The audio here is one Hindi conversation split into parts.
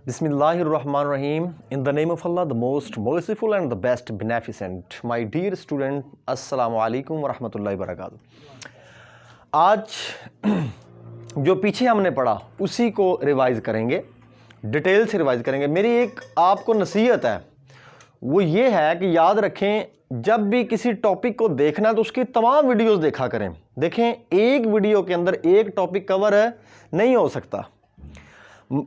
Bismillahirrahmanirrahim. In the name of Allah, the most merciful and the best beneficent. My dear student, Assalamu alaikum wa rahmatullahi wa barakatuh. आज जो पीछे हमने पढ़ा उसी को रिवाइज करेंगे, डिटेल से रिवाइज करेंगे। मेरी एक आपको नसीहत है, वो ये है कि याद रखें, जब भी किसी टॉपिक को देखना है तो उसकी तमाम वीडियोस देखा करें। देखें, एक वीडियो के अंदर एक टॉपिक कवर है नहीं हो सकता।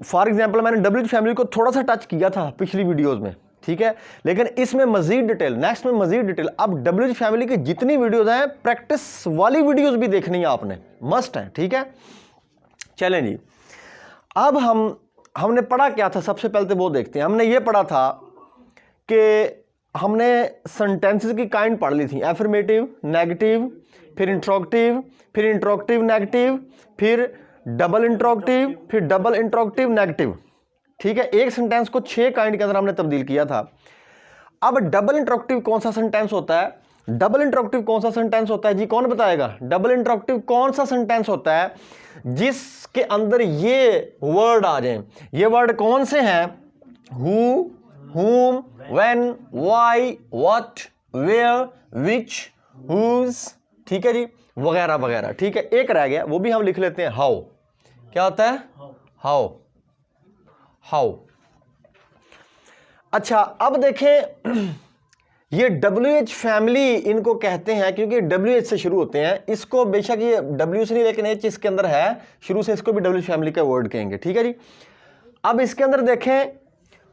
फॉर एग्जाम्पल, मैंने डब्ल्यूएच फैमिली को थोड़ा सा टच किया था पिछली वीडियोस में, ठीक है, लेकिन इसमें मजीद डिटेल, नेक्स्ट में मजीद डिटेल। अब डब्ल्यूएच फैमिली की जितनी वीडियोस हैं, प्रैक्टिस वाली वीडियोस भी देखनी है आपने, मस्ट है, ठीक है। चलें जी, अब हमने पढ़ा क्या था, सबसे पहले तो वो देखते हैं। हमने ये पढ़ा था कि हमने सेंटेंसेस की काइंड पढ़ ली थी, एफर्मेटिव, नेगेटिव, फिर इंट्रोगेटिव नेगेटिव, फिर डबल इंट्रोगेटिव, फिर डबल इंट्रोगेटिव नेगेटिव, ठीक है। एक सेंटेंस को 6 काइंड के अंदर हमने तब्दील किया था। अब डबल इंट्रोगेटिव कौन सा सेंटेंस होता है? डबल इंट्रोगेटिव कौन सा सेंटेंस होता है जी, कौन बताएगा? डबल इंट्रोगेटिव कौन सा सेंटेंस होता है जिसके अंदर ये वर्ड आ जाए? ये वर्ड कौन से हैं? Who, whom, when, why, what, where, which, whose, ठीक है जी, वगैरह वगैरह, ठीक है। एक रह गया, वो भी हम लिख लेते हैं, हाउ। क्या होता है? हाउ। अच्छा, अब देखें, ये डब्ल्यूएच फैमिली इनको कहते हैं क्योंकि डब्ल्यूएच से शुरू होते हैं। इसको बेशक ये डब्ल्यू से नहीं, लेकिन एच इसके अंदर है शुरू से, इसको भी डब्ल्यूएच फैमिली का वर्ड कहेंगे, ठीक है जी। अब इसके अंदर देखें,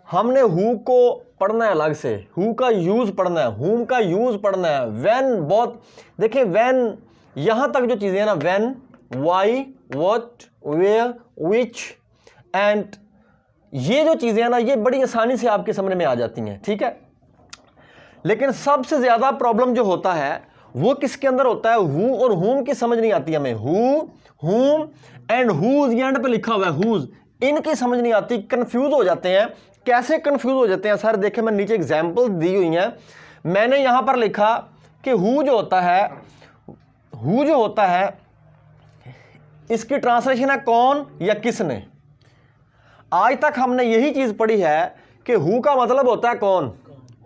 हमने हु को पढ़ना है अलग से, हु का यूज पढ़ना है, हुम का यूज पढ़ना है, व्हेन, बहुत। देखें, व्हेन यहां तक जो चीजें हैं ना, when, why, what, where, which and, ये जो चीजें हैं ना, ये बड़ी आसानी से आपके समझ में आ जाती हैं, ठीक है। लेकिन सबसे ज्यादा प्रॉब्लम जो होता है वो किसके अंदर होता है? हु और हुम की समझ नहीं आती हमें। हु, हुम एंड हुज, ये एंड पे लिखा हुआ है हुज, इनकी समझ नहीं आती, कंफ्यूज हो जाते हैं। कैसे कंफ्यूज हो जाते हैं सर? देखें, मैं नीचे एग्जांपल दी हुई हैं। मैंने यहां पर लिखा कि हु जो होता है इसकी ट्रांसलेशन है कौन या किसने। आज तक हमने यही चीज पढ़ी है कि हु का मतलब होता है कौन।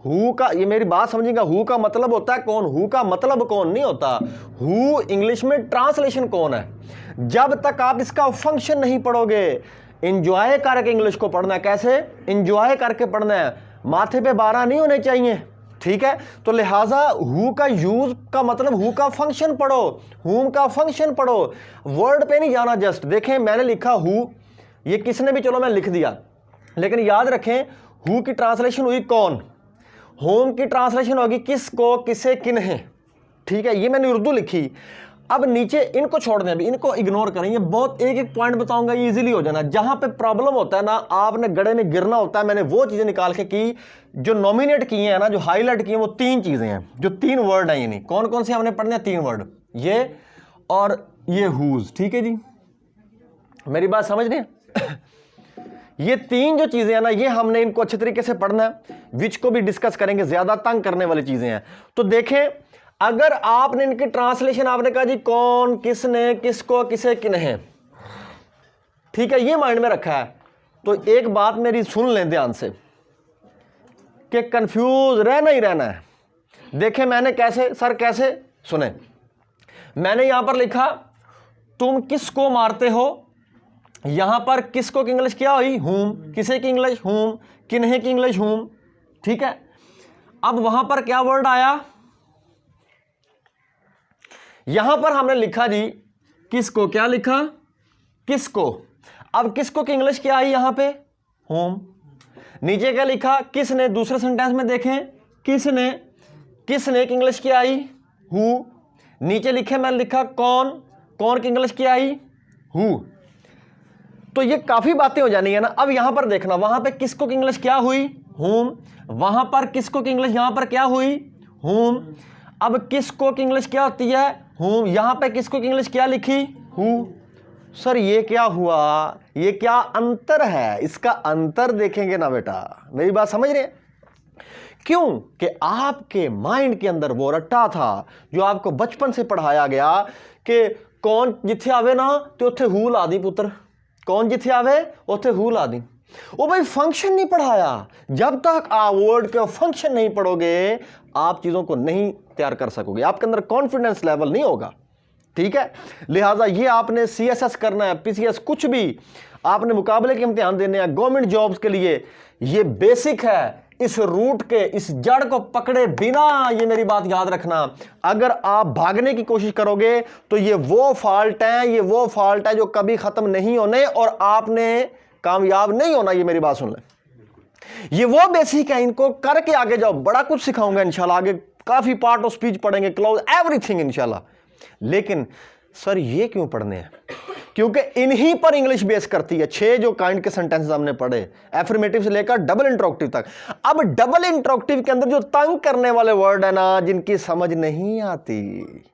हु का, ये मेरी बात समझिएगा, हु का मतलब होता है कौन, हु का मतलब कौन नहीं होता। हु इंग्लिश में ट्रांसलेशन कौन है। जब तक आप इसका फंक्शन नहीं पढ़ोगे, इंजॉय करके इंग्लिश को पढ़ना है। कैसे? इंजॉय करके पढ़ना है, माथे पे 12 नहीं होने चाहिए, ठीक है। तो लिहाजा हु का यूज का मतलब हु का फंक्शन पढ़ो, हुम का फंक्शन पढ़ो, वर्ड पे नहीं जाना। जस्ट देखें, मैंने लिखा हु, ये किसने भी, चलो मैं लिख दिया, लेकिन याद रखें हु की ट्रांसलेशन हुई कौन, होम की ट्रांसलेशन होगी किसको, किसे, किन्हें, ठीक है। ये मैंने उर्दू लिखी। अब नीचे इनको छोड़ दें, अभी इनको इग्नोर करें, ये बहुत एक एक पॉइंट बताऊंगा, ये इजीली हो जाना। जहां पे प्रॉब्लम होता है ना, आपने गड़े में गिरना होता है। मैंने वो चीजें निकाल के की जो नॉमिनेट की हैं ना, जो हाईलाइट की हैं, वो 3 चीजें हैं, जो 3 वर्ड हैं। यानी कौन कौन से हमने पढ़ने हैं? 3 वर्ड, ये और ये हुज, ठीक है जी, मेरी बात समझ रहे हैं? ये 3 जो चीजें हैं ना, ये हमने इनको अच्छे तरीके से पढ़ना है। विच को भी डिस्कस करेंगे, ज्यादा तंग करने वाली चीजें हैं। तो देखें, अगर आपने इनकी ट्रांसलेशन, आपने कहा जी कौन, किसने, किसको, किसे, किन्हें, ठीक है, ये माइंड में रखा है, तो एक बात मेरी सुन लें ध्यान से कि कंफ्यूज रहना ही रहना है। देखें, मैंने कैसे, सर कैसे, सुने, मैंने यहां पर लिखा तुम किसको मारते हो, यहां पर किसको की इंग्लिश क्या हुई? हुम, किसे की इंग्लिश? हुम, किन्हें की इंग्लिश? हुम, ठीक है। अब वहां पर क्या वर्ड आया? यहां पर हमने लिखा जी किसको, क्या लिखा? किसको। अब किसको की इंग्लिश क्या आई यहां पे? होम। नीचे क्या लिखा? किसने। दूसरे सेंटेंस में देखें, किसने, किसने की इंग्लिश क्या आई? हु। नीचे लिखे, मैंने लिखा कौन, कौन की इंग्लिश क्या आई? हु। तो ये काफी बातें हो जानी है ना। अब यहां पर देखना, वहां पे किसको की इंग्लिश क्या हुई? होम। वहां पर किसको की इंग्लिश यहां पर क्या हुई? होम। अब किसको की इंग्लिश क्या होती है? हूं। यहां पे किसको की इंग्लिश क्या लिखी? हु। सर ये क्या हुआ, ये क्या अंतर है? इसका अंतर देखेंगे ना बेटा, मेरी बात समझ रहे हैं? क्यों कि आपके माइंड के अंदर वो रट्टा था जो आपको बचपन से पढ़ाया गया कि कौन जिथे आवे ना तो उत्थे हू ला दी पुत्र, कौन जिथे आवे उत्थे हू ला दी। वो भाई फंक्शन नहीं पढ़ाया। जब तक आप वर्ड के फंक्शन नहीं पढ़ोगे आप चीजों को नहीं तैयार कर सकोगे, आपके अंदर कॉन्फिडेंस लेवल नहीं होगा। ठीक है, लिहाजा ये आपने CSS करना है, PCS, कुछ भी आपने मुकाबले के इम्तिहान देने हैं, गवर्नमेंट जॉब्स के लिए, ये बेसिक है। इस रूट के, इस जड़ को पकड़े बिना, ये मेरी बात याद रखना, अगर आप भागने की कोशिश करोगे तो ये वो फॉल्ट है जो कभी खत्म नहीं होने और आपने कामयाब नहीं होना। ये मेरी बात सुन ले, ये वो बेसिक है, इनको करके आगे जाओ। बड़ा कुछ सिखाऊंगा इंशाल्लाह, आगे काफी पार्ट ऑफ स्पीच पढ़ेंगे, क्लोज एवरीथिंग इंशाल्लाह। लेकिन सर ये क्यों पढ़ने हैं? क्योंकि इन्हीं पर इंग्लिश बेस करती है। 6 जो काइंड के सेंटेंसेस हमने पढ़े, एफर्मेटिव से लेकर डबल इंट्रोगेटिव तक। अब डबल इंट्रोगेटिव के अंदर जो तंग करने वाले वर्ड है ना, जिनकी समझ नहीं आती,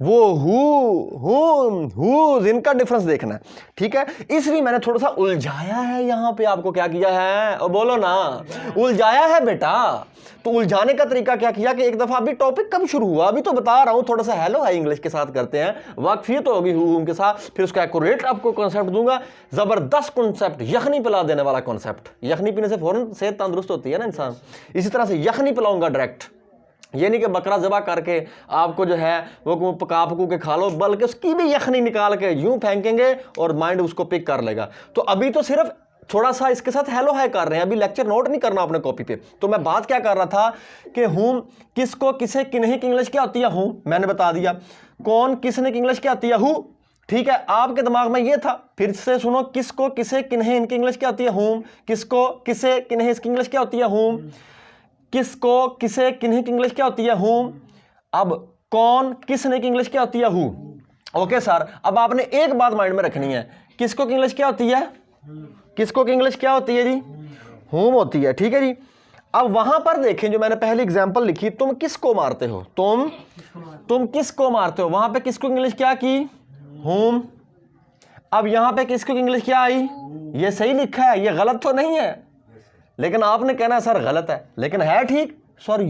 वो हु इनका डिफरेंस देखना है। ठीक है, इसलिए मैंने थोड़ा सा उलझाया है यहां पे। आपको क्या किया है, और बोलो ना, उलझाया है बेटा। तो उलझाने का तरीका क्या किया कि एक दफा अभी टॉपिक कब शुरू हुआ, अभी तो बता रहा हूं, थोड़ा सा हेलो हाई इंग्लिश के साथ करते हैं, वाकफियत तो होगी हु के साथ, फिर उसका एक्यूरेट आपको कॉन्सेप्ट दूंगा, जबरदस्त कॉन्सेप्ट, यखनी पिला देने वाला कॉन्सेप्ट। यखनी पीने से फौरन सेहत तंदुरुस्त होती है ना इंसान, इसी तरह से यखनी पिलाऊंगा डायरेक्ट। ये नहीं कि बकरा ज़बा करके आपको जो है वो पका पकू के खा लो, बल्कि उसकी भी यखनी निकाल के यूं फेंकेंगे और माइंड उसको पिक कर लेगा। तो अभी तो सिर्फ थोड़ा सा इसके साथ हेलो हाय कर रहे हैं, अभी लेक्चर नोट नहीं करना अपने कॉपी पे। तो मैं बात क्या कर रहा था कि हूं किसको, किसे, किन्हीं की इंग्लिश क्या होती है, हूं मैंने बता दिया। कौन, किसने की इंग्लिश क्या होती है, हु। ठीक है, आपके दिमाग में ये था, फिर से सुनो, किसको, किसे, किन्हीं इनकी इंग्लिश क्या होती है, हूं। किसको, किसे, किन्हीं इसकी इंग्लिश क्या होती है, हूं। किसको, किसे, किन्हीं की इंग्लिश क्या होती है, हूं। अब कौन, किसने की इंग्लिश क्या होती है, हु। ओके सर, अब आपने एक बात माइंड में रखनी है, किसको की इंग्लिश क्या होती है, किसको की इंग्लिश क्या होती है जी, हुम होती है। ठीक है जी, अब वहां पर देखें जो मैंने पहली एग्जांपल लिखी, तुम किसको मारते हो, तुम किसको मारते हो, वहां पे किसको इंग्लिश क्या की, हुम। अब यहां पे किसको इंग्लिश क्या आई, ये सही लिखा है, ये गलत तो नहीं है, लेकिन आपने कहना सर गलत है, लेकिन है ठीक। सर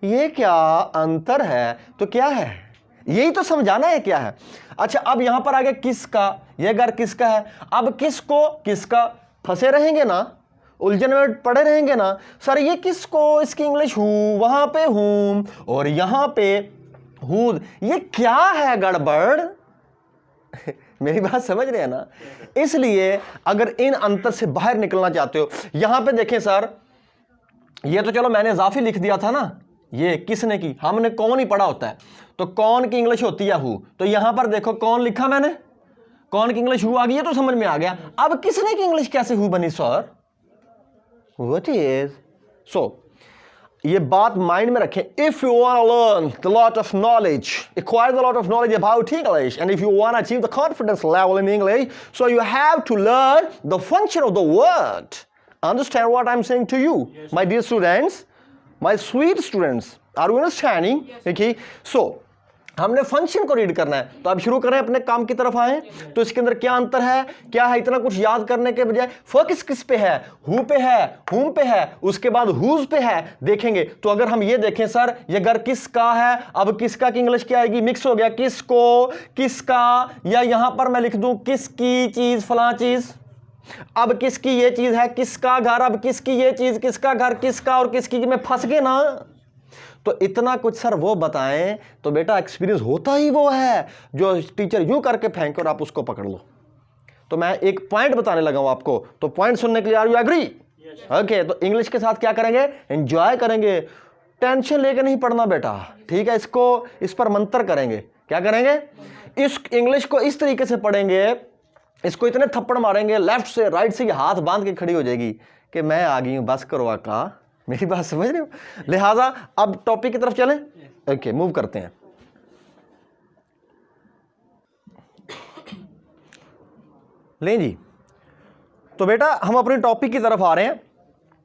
ये क्या अंतर है, तो क्या है, यही तो समझाना है क्या है। अच्छा, अब यहां पर आ गया किसका, ये घर किसका है। अब किसको, किसका, फंसे रहेंगे ना, उलझन में पड़े रहेंगे ना, सर ये किसको, इसकी इंग्लिश हु, वहां पे हूं और यहां पे हूद, ये क्या है गड़बड़। मेरी बात समझ रहे हैं ना। इसलिए अगर इन अंतर से बाहर निकलना चाहते हो, यहां पे देखें सर, ये तो चलो मैंने इजाफी लिख दिया था ना, ये किसने की, हमने कौन ही पढ़ा होता है, तो कौन की इंग्लिश होती है हु। तो यहां पर देखो कौन लिखा मैंने, कौन की इंग्लिश हु आ गई, ये तो समझ में आ गया। अब किसने की इंग्लिश कैसे हु बनी सर, व्हाट इज। सो ये बात माइंड में रखें, if you want to learn the lot of knowledge, acquire the lot of knowledge about English, and if you want to achieve the confidence level in English, so you have to learn the function of the word. Understand what I'm saying to you, yes, my dear students, my sweet students, are you understanding? Yes, okay, so हमने फंक्शन को रीड करना है, तो अब शुरू करें, अपने काम की तरफ आए। तो इसके अंदर क्या अंतर है, क्या है, इतना कुछ याद करने के बजाय फोकस किस पे है, हु पे है, हुम पे है, उसके बाद हुज पे है, देखेंगे। तो अगर हम ये देखें सर, ये घर किसका है, अब किसका की इंग्लिश क्या आएगी, मिक्स हो गया, किसको, किसका, या यहां पर मैं लिख दूं किसकी चीज, फलां चीज। अब किसकी ये चीज है, किसका घर, अब किसकी ये चीज, किसका घर, किसका और किसकी, में फंस गए ना। तो इतना कुछ सर वो बताएं, तो बेटा एक्सपीरियंस होता ही वो है जो टीचर यूं करके फेंके और आप उसको पकड़ लो। तो मैं एक पॉइंट बताने लगा हूं आपको, तो पॉइंट सुनने के लिए आर यू एग्री? ओके, तो इंग्लिश के साथ क्या करेंगे, एंजॉय करेंगे, टेंशन लेके नहीं पढ़ना बेटा। ठीक है, इसको, इस पर मंत्र करेंगे, क्या करेंगे, इस इंग्लिश को इस तरीके से पढ़ेंगे, इसको इतने थप्पड़ मारेंगे लेफ्ट से राइट से, हाथ बांध के खड़ी हो जाएगी कि मैं आ गई हूं, बस करो आका। मेरी बात समझ रहे हो। लिहाजा अब टॉपिक की तरफ चलें। ओके, मूव करते हैं। लें जी, तो बेटा हम अपने टॉपिक की तरफ आ रहे हैं।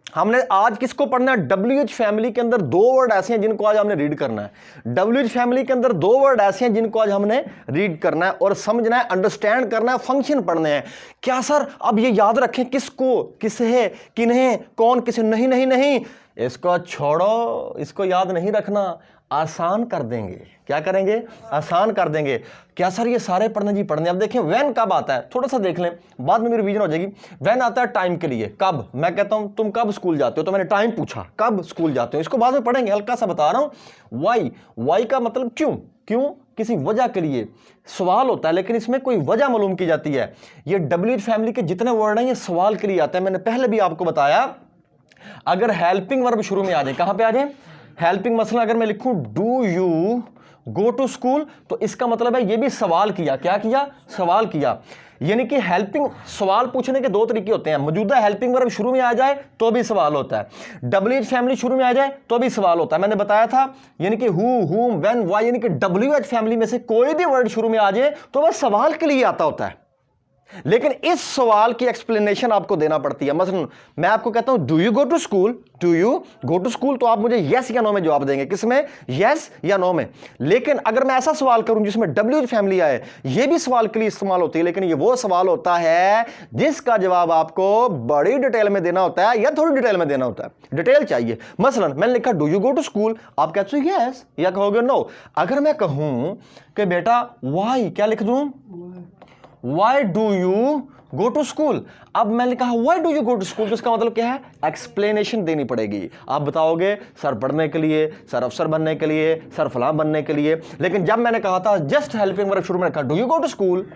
हमने आज किसको पढ़ना है, WH फैमिली के अंदर 2 वर्ड ऐसे हैं जिनको आज हमने रीड करना है। WH फैमिली के अंदर 2 वर्ड ऐसे हैं जिनको आज हमने रीड करना है और समझना है, अंडरस्टैंड करना है, फंक्शन पढ़ने हैं। क्या सर, अब ये याद रखें, किसको, किसे, किन्हें, कौन, किसे, नहीं नहीं नहीं, इसको छोड़ो, इसको याद नहीं रखना। आसान कर देंगे। क्या करेंगे? आसान कर देंगे। क्या सर ये सारे पढ़ने जी पढ़ने? अब देखें व्हेन कब आता है, थोड़ा सा देख लें, बाद में मेरी रिवीजन हो जाएगी। व्हेन आता है टाइम के लिए, कब। मैं कहता हूं तुम कब स्कूल जाते हो, तो मैंने टाइम पूछा, कब स्कूल जाते हो, इसको बाद में पढ़ेंगे, हल्का सा बता रहा हूं। वाई, वाई का मतलब क्यों, क्यों किसी वजह के लिए सवाल होता है, लेकिन इसमें कोई वजह मालूम की जाती है। ये WH फैमिली के जितने वर्ड हैं ये सवाल के लिए आते हैं। मैंने पहले भी आपको बताया, अगर हेल्पिंग वर्ब शुरू में आ जाए, कहां पे आ जाए? हेल्पिंग। मसलन अगर मैं लिखूं do you go to school, तो इसका मतलब है ये भी सवाल किया। क्या किया? सवाल किया। यानी कि हेल्पिंग, सवाल पूछने के दो तरीके होते हैं। मौजूदा हेल्पिंग वर्ब शुरू में आ जाए तो भी सवाल होता है, WH फैमिली शुरू में आ जाए तो भी सवाल होता है। मैंने बताया था, यानी कि हु, हुम, व्हेन, व्हाई, यानी कि WH फैमिली में से कोई भी वर्ड शुरू में आ जाए तो वह सवाल के लिए आता होता है। लेकिन इस सवाल की एक्सप्लेनेशन आपको देना पड़ती है। मसलन मैं आपको कहता हूं do you go to school, do you go to school, तो आप मुझे यस या नो में जवाब देंगे। किसमें? यस या नो में। लेकिन अगर मैं ऐसा सवाल करूं जिसमें WH फैमिली आए, यह भी सवाल के लिए इस्तेमाल होती है, लेकिन ये वो सवाल होता है जिसका जवाब आपको बड़ी डिटेल में देना होता है या थोड़ी डिटेल में देना होता है। डिटेल चाहिए। मसलन मैंने लिखा do you go to school, आप कहते हो यस या कहोगे नो। अगर मैं कहूं कि बेटा वाई, क्या लिख दूं? Why do you go to school? अब मैंने कहा why do you go to school, तो इसका मतलब क्या है? एक्सप्लेनेशन देनी पड़ेगी। आप बताओगे सर पढ़ने के लिए, सर अफसर बनने के लिए, सर फलां बनने के लिए। लेकिन जब मैंने कहा था जस्ट हेल्पिंग वर्ब शुरू में कहा do you go to school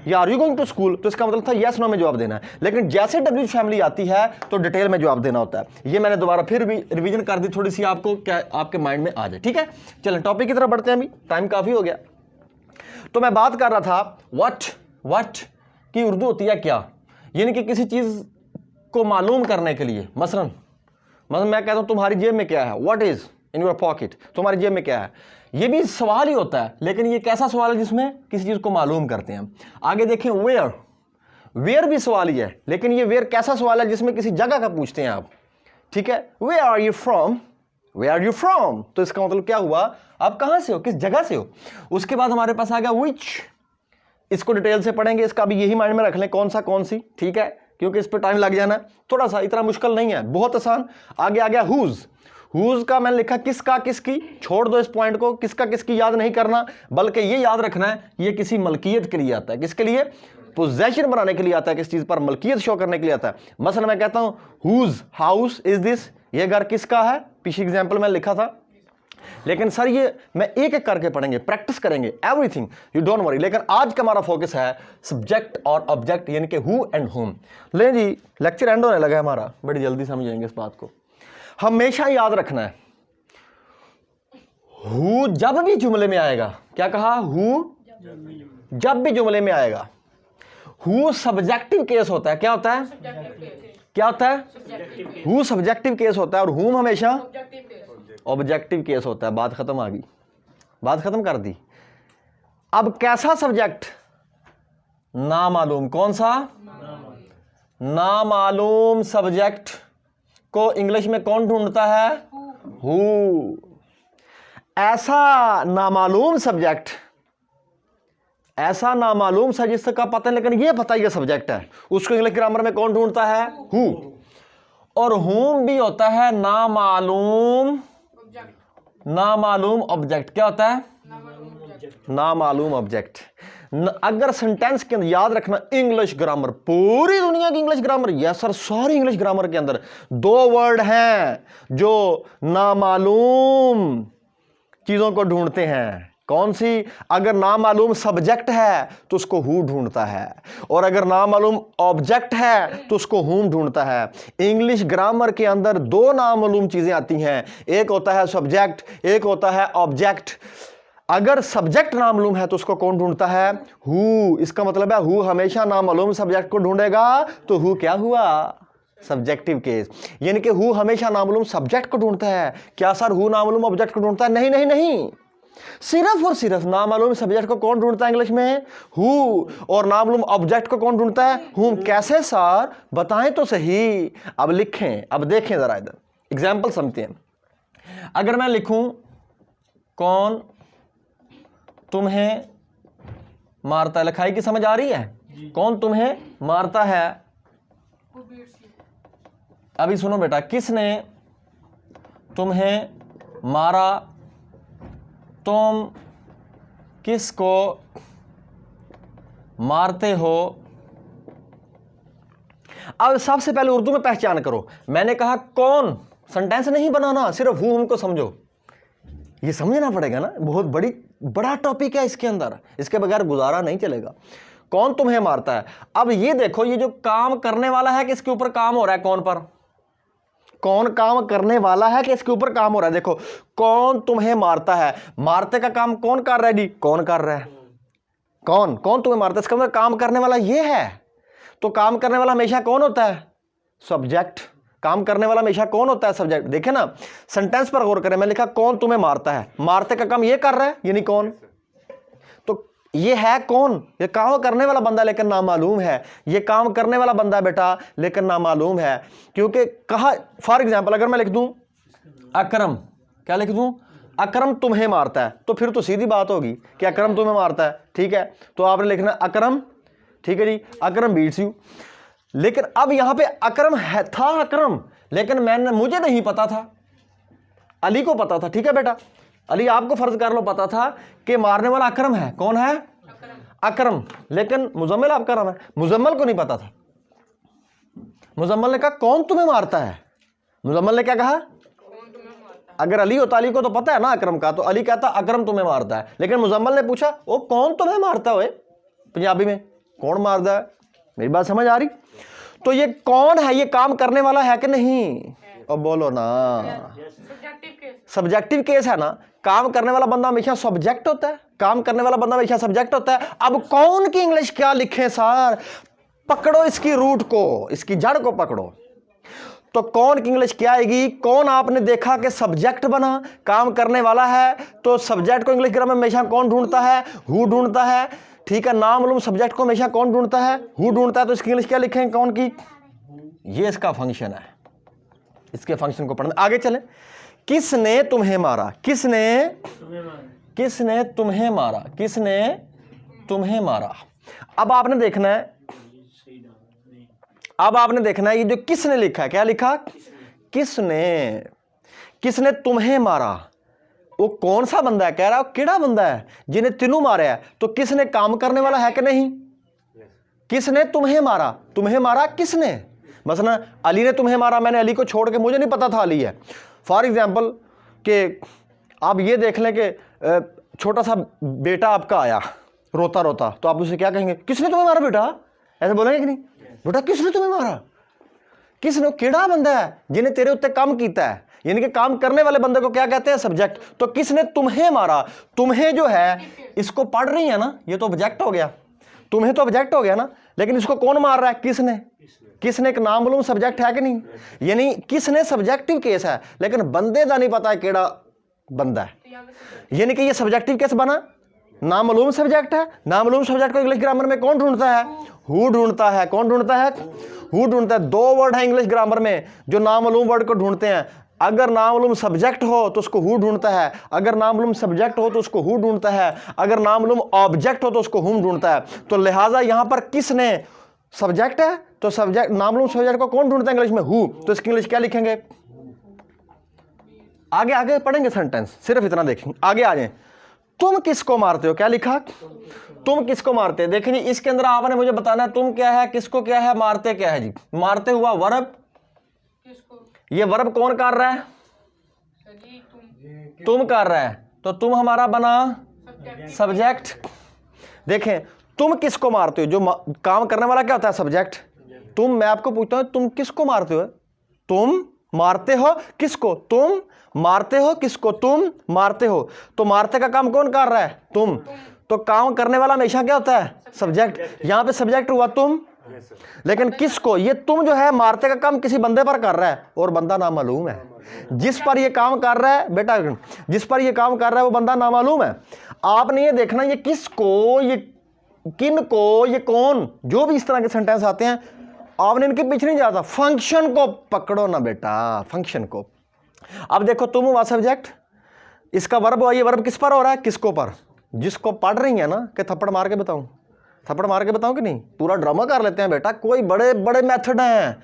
या are you going to school, तो इसका मतलब था यस नो में जवाब देना है। लेकिन जैसे WH फैमिली आती है तो डिटेल में जवाब देना होता है। ये मैंने दोबारा फिर भी रिवीजन कर दी, थोड़ी सी आपको क्या आपके माइंड में आ जाए। ठीक है, चलें टॉपिक की तरफ बढ़ते हैं, अभी टाइम काफी हो गया। तो मैं बात कर रहा था व्हाट की उर्दू होती है क्या, यानी कि किसी चीज को मालूम करने के लिए। मसलन मैं कहता हूं तुम्हारी जेब में क्या है, what is in your pocket, तुम्हारी जेब में क्या है। ये भी सवाल ही होता है, लेकिन ये कैसा सवाल है जिसमें किसी चीज को मालूम करते हैं। आगे देखें वेयर भी सवाल ही है, लेकिन ये वेयर कैसा सवाल है जिसमें किसी जगह का पूछते हैं आप। ठीक है, वेयर आर यू फ्रॉम, तो इसका मतलब क्या हुआ, आप कहां से हो, किस जगह से हो। उसके बाद हमारे पास आ गया विच, इसको डिटेल से पढ़ेंगे, इसका भी यही माइंड में रख लें कौन सा कौन सी। ठीक है, क्योंकि इस पर टाइम लग जाना है थोड़ा सा, इतना मुश्किल नहीं है, बहुत आसान। आगे आ गया हुज का मैंने लिखा किसका किसकी, छोड़ दो इस पॉइंट को, किसका किसकी याद नहीं करना, बल्कि ये याद रखना है ये किसी मलकियत के लिए आता है। किसके लिए? पोजेशन बनाने के लिए आता है, किस चीज पर मलकियत शो करने के लिए आता है। मसलन मैं कहता हूं हुज हाउस इज दिस, ये घर किसका है, पिछली एग्जाम्पल में लिखा था। लेकिन सर ये मैं एक एक करके पढ़ेंगे, प्रैक्टिस करेंगे एवरीथिंग, यू डोंट वरी। लेकिन आज का हमारा फोकस है सब्जेक्ट और ऑब्जेक्ट, यानी कि हु एंड हुम। लें जी, लेक्चर एंड होने लगा है हमारा, बड़ी जल्दी समझेंगे इस बात को। हमेशा याद रखना है हु जब भी जुमले में आएगा, क्या कहा, हु जब भी जुमले में आएगा। हु सब्जेक्टिव केस होता है, क्या होता है, क्या होता है, हु सब्जेक्टिव केस होता है, और हुम हमेशा ऑब्जेक्टिव केस होता है। बात खत्म आ गई, बात खत्म कर दी। अब कैसा सब्जेक्ट, नामालूम, कौन सा, नामालूम सब्जेक्ट को इंग्लिश में कौन ढूंढता है, हु। ऐसा नामालूम सब्जेक्ट, ऐसा नामालूम सा जिसका पता नहीं लेकिन ये पता ही सब्जेक्ट है, उसको इंग्लिश ग्रामर में कौन ढूंढता है, हु। और हुम भी होता है नामालूम ऑब्जेक्ट। क्या होता है, नामालूम ऑब्जेक्ट। अगर सेंटेंस के अंदर याद रखना इंग्लिश ग्रामर, पूरी दुनिया की इंग्लिश ग्रामर, यस सर सारी इंग्लिश ग्रामर के अंदर दो वर्ड हैं जो नामालूम चीजों को ढूंढते हैं। कौन सी? अगर नामालूम सब्जेक्ट है तो उसको हु ढूंढता है, और अगर नामालूम ऑब्जेक्ट है तो उसको हुम ढूंढता है। इंग्लिश ग्रामर के अंदर दो नामालूम चीजें आती हैं, एक होता है सब्जेक्ट, एक होता है ऑब्जेक्ट। अगर सब्जेक्ट नामालूम है तो उसको कौन ढूंढता है, हु। इसका मतलब है हु हमेशा नामालूम सब्जेक्ट को ढूंढेगा, तो हु क्या हुआ, सब्जेक्टिव केस। यानी कि हु हमेशा नामालूम सब्जेक्ट को ढूंढता है। क्या सर हु नामालूम ऑब्जेक्ट को ढूंढता है? नहीं नहीं नहीं, सिर्फ और सिर्फ नामालूम सब्जेक्ट को कौन ढूंढता है इंग्लिश में, हु। और नामालूम ऑब्जेक्ट को कौन ढूंढता है, हुम। कैसे सर, बताएं तो सही। अब लिखें, अब देखें जरा इधर एग्जाम्पल समझते हैं। अगर मैं लिखूं कौन तुम्हें मारता है, लिखाई की समझ आ रही है, कौन तुम्हें मारता है। अभी सुनो बेटा, किसने तुम्हें मारा तुम किसको मारते हो। अब सबसे पहले उर्दू में पहचान करो। मैंने कहा कौन, सेंटेंस नहीं बनाना, सिर्फ हूं हमको समझो। ये समझना पड़ेगा ना, बहुत बड़ा टॉपिक है इसके अंदर, इसके बगैर गुजारा नहीं चलेगा। कौन तुम्हें मारता है। अब ये देखो, ये जो काम करने वाला है कि इसके ऊपर काम हो रहा है, कौन पर, कौन काम करने वाला है कि इसके ऊपर काम हो रहा है। देखो, कौन तुम्हें मारता है, मारते का काम कौन कर रहा है जी, कौन कर रहा है, कौन तुम्हें मारता है, इसका मतलब काम करने वाला ये है। तो काम करने वाला हमेशा कौन होता है, सब्जेक्ट। काम करने वाला हमेशा कौन होता है, सब्जेक्ट। देखे ना, सेंटेंस पर गौर करें, मैं लिखा कौन तुम्हें मारता है, मारते का काम ये कर रहा है यानी कौन, तो ये है कौन, ये काम करने वाला बंदा लेकिन नामालूम है, ये काम करने वाला बंदा बेटा लेकिन नामालूम है। क्योंकि कहा, फॉर एग्जाम्पल अगर मैं लिख दूं अकरम, क्या लिख दूं, अकरम तुम्हें मारता है, तो फिर तो सीधी बात होगी कि अकरम तुम्हें मारता है, ठीक है। तो आपने लिखना अकरम, ठीक है जी, अकरम बीट्स यू। लेकिन अब यहां पे अकरम है, था अकरम, लेकिन मुझे नहीं पता था, अली को पता था, ठीक है बेटा, अली आपको फर्ज कर लो पता था कि मारने वाला अकरम है। कौन है, अकरम, लेकिन मुजम्मिल आपका नाम है, मुजम्मिल को नहीं पता था। मुजम्मिल ने कहा कौन तुम्हें मारता है, मुजम्मिल ने क्या कहा, अगर अली होता, अली को तो पता है ना अकरम का, तो अली कहता अकरम तुम्हें मारता है। लेकिन मुजम्मिल ने पूछा वो कौन तुम्हें मारता है, पंजाबी में कौन मारता है। मेरी बात समझ आ रही। तो ये कौन है, ये काम करने वाला है कि नहीं, और बोलो ना, सब्जेक्टिव केस है ना। काम करने वाला बंदा हमेशा सब्जेक्ट होता है, काम करने वाला बंदा हमेशा सब्जेक्ट होता है। अब कौन की इंग्लिश क्या लिखे सर, पकड़ो इसकी रूट को, इसकी जड़ को पकड़ो। तो कौन की इंग्लिश क्या आएगी, कौन आपने देखा कि सब्जेक्ट बना, काम करने वाला है, तो सब्जेक्ट को इंग्लिश ग्रामर में हमेशा कौन ढूंढता है, हु ढूंढता है, ठीक है। नामालूम सब्जेक्ट को हमेशा कौन ढूंढता है, हु ढूंढता है। तो इसकी इंग्लिश क्या लिखेंगे, कौन की, ये इसका फंक्शन है। इसके फंक्शन को पढ़ना, आगे चले। किसने तुम्हें मारा, किसने तुम्हें मारा, किसने तुम्हें मारा। अब आपने देखना है, अब आपने देखना है ये जो किसने लिखा है, क्या लिखा, किसने तुम्हें मारा, वो कौन सा बंदा है, कह रहा है केड़ा बंदा है जिन्हें तीनों मारा है। तो किसने काम करने वाला है कि नहीं, किसने तुम्हें मारा किसने, मसलन अली ने तुम्हें मारा, मैंने अली को छोड़ के, मुझे नहीं पता था अली है। फॉर एग्जाम्पल कि आप ये देख लें कि छोटा सा बेटा आपका आया रोता रोता, तो आप उसे क्या कहेंगे, किसने तुम्हें मारा बेटा, ऐसे बोलेंगे कि नहीं, बेटा किसने तुम्हें मारा, किसने, केड़ा बंदा है जिन्हें तेरे उत्ते काम किया है, यानी कि काम करने वाले बंदे को क्या कहते हैं, सब्जेक्ट। तो किसने तुम्हें मारा, तुम्हें जो है इसको पढ़ रही है ना, ये तो ऑब्जेक्ट हो गया, तुम्हें तो ऑब्जेक्ट हो गया ना, लेकिन इसको कौन मार रहा है, किसने एक नामालूम सब्जेक्ट है कि नहीं, यानी किसने सब्जेक्टिव केस है, लेकिन बंदे का नहीं पता है केड़ा बंदा है, यानी कि ये सब्जेक्टिव केस बना, नामालूम सब्जेक्ट है। नामालूम सब्जेक्ट को इंग्लिश ग्रामर में कौन ढूंढता है, हु ढूंढता है। कौन ढूंढता है, हु ढूंढता है। दो वर्ड है इंग्लिश ग्रामर में जो नामालूम वर्ड को ढूंढते हैं, अगर नामालूम सब्जेक्ट हो तो उसको हु ढूंढता है, अगर नामालूम सब्जेक्ट हो तो उसको हु ढूंढता है, अगर नामालूम ऑब्जेक्ट हो तो उसको हुम ढूंढता है। तो लिहाजा यहां पर किसने सब्जेक्ट है, तो सब्जेक्ट, नामालूम सब्जेक्ट को कौन ढूंढता है इंग्लिश में, हु। तो इसकी इंग्लिश क्या लिखेंगे, आगे आगे पढ़ेंगे सेंटेंस, सिर्फ इतना देखेंगे, आगे आ जाए। तुम किसको मारते हो, क्या लिखा, तुम किसको मारते हैं। देखिए इसके अंदर आपने मुझे बताना है तुम क्या है, किसको क्या है, मारते क्या है जी। मारते हुआ वर्ब, ये वर्ब कौन कर रहा है, तुम कर रहा है, तो तुम हमारा बना सब्जेक्ट। देखें तुम किसको मारते हो, जो काम करने वाला क्या होता है, सब्जेक्ट। तुम, मैं आपको पूछता हूं तुम किसको मारते हो, तुम मारते हो किसको, तुम मारते हो किसको, तुम मारते हो। तो मारते का काम कौन कर रहा है, तुम। तो काम करने वाला हमेशा क्या होता है, सब्जेक्ट। यहां पे सब्जेक्ट हुआ तुम, लेकिन किसको, ये तुम जो है मारते का काम किसी बंदे पर कर रहा है, और बंदा नामालूम है। जिस पर ये काम कर रहा है बेटा, जिस पर ये काम कर रहा है वो बंदा नामालूम है। आपने ये देखना ये किसको, ये किन को, ये कौन, जो भी इस तरह के सेंटेंस आते हैं आपने इनके पीछे नहीं जाता, फंक्शन को पकड़ो ना बेटा, फंक्शन को। अब देखो तुम हुआ सब्जेक्ट, इसका वर्ब हुआ, ये वर्ब किस पर हो रहा है, किसको पर, जिसको पढ़ रही है ना। कि थप्पड़ मार के बताऊं, थप्पड़ मार के बताऊं कि नहीं, पूरा ड्रामा कर लेते हैं बेटा। कोई बड़े बड़े मेथड हैं,